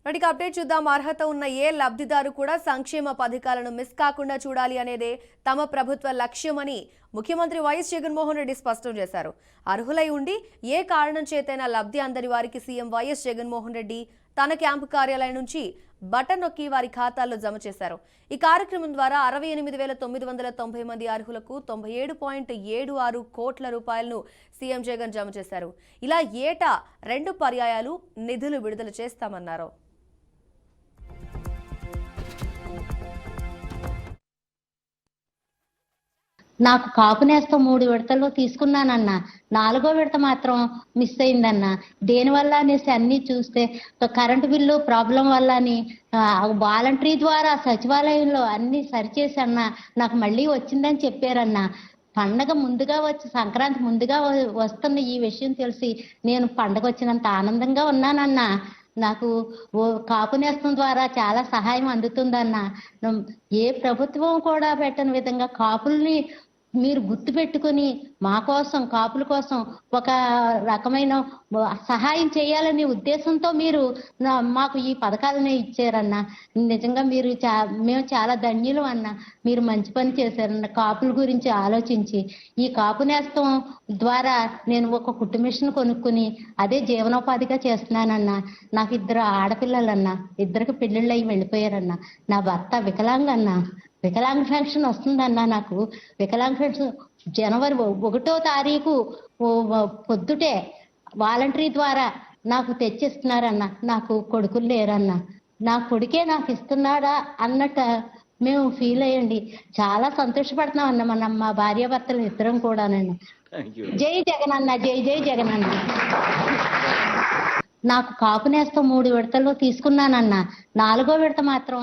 వాటికి అప్డేట్ చూద్దాం. అర్హత ఉన్న ఏ లబ్ధిదారు కూడా సంక్షేమ పథకాలను మిస్ కాకుండా చూడాలి అనేదే తమ ప్రభుత్వ లక్ష్యమని ముఖ్యమంత్రి వైఎస్ జగన్మోహన్ రెడ్డి స్పష్టం చేశారు. అర్హులై ఉండి ఏ కారణం చేతైనా లబ్ధి అందని వారికి సీఎం వైఎస్ జగన్మోహన్ రెడ్డి తన క్యాంపు కార్యాలయం నుంచి బటన్ నొక్కి వారి ఖాతాల్లో జమ చేశారు. ఈ కార్యక్రమం ద్వారా 68,990 మంది అర్హులకు 97.76 కోట్ల రూపాయలను సీఎం జగన్ జమ చేశారు. ఇలా ఏటా 2 పర్యాయాలు నిధులు విడుదల చేస్తామన్నారు. నాకు కాపు నేస్తం 3 విడతల్లో తీసుకున్నానన్నా. 4వ విడత మాత్రం మిస్ అయిందన్నా. దేనివల్ల అనేసి అన్ని చూస్తే కరెంటు బిల్లు ప్రాబ్లం వల్ల అని వాలంటరీ ద్వారా సచివాలయంలో అన్ని సరిచేసన్నా నాకు మళ్ళీ వచ్చిందని చెప్పారన్నా. పండగ ముందుగా వచ్చి సంక్రాంతి ముందుగా వస్తున్న ఈ విషయం తెలిసి నేను పండగ వచ్చినంత ఆనందంగా ఉన్నానన్నా. నాకు కాపు నేస్తం ద్వారా చాలా సహాయం అందుతుందన్నా. ఏ ప్రభుత్వం కూడా పెట్టని విధంగా కాపుల్ని మీరు గుర్తు పెట్టుకుని మా కోసం కాపుల కోసం ఒక రకమైన సహాయం చేయాలనే ఉద్దేశంతో మీరు మాకు ఈ పథకాలని ఇచ్చారన్న. నిజంగా మీరు మేము చాలా ధన్యులు అన్న. మీరు మంచి పని చేశారన్న. కాపుల గురించి ఆలోచించి ఈ కాపు నేస్తం ద్వారా నేను ఒక కుట్టు మిషన్ కొనుక్కుని అదే జీవనోపాధిగా చేస్తున్నానన్నా. నాకు 2 ఆడపిల్లలన్నా. 2కి పెళ్ళిళ్ళు అయ్యి వెళ్ళిపోయారన్నా. నా భర్త వికలాంగన్నా. వికలాంగ పెన్షన్ వస్తుందన్నా. నాకు వికలాంగ పెన్షన్ జనవరి 1వ తారీఖు పొద్దుటే వాలంటరీ ద్వారా నాకు తెచ్చిస్తున్నారన్నా. నాకు కొడుకులు లేరన్నా. నా కొడుకే నాకు ఇస్తున్నాడా అన్నట్టు మేము ఫీల్ అయ్యండి. చాలా సంతోషపడుతున్నాం అన్న మా భార్యాభర్తలు ఇద్దరం కూడానండి. జై జగన్ అన్న. జై జై జగన్ అన్న. నాకు కాపు నేస్తం 3 విడతల్లో తీసుకున్నానన్నా. 4వ విడత మాత్రం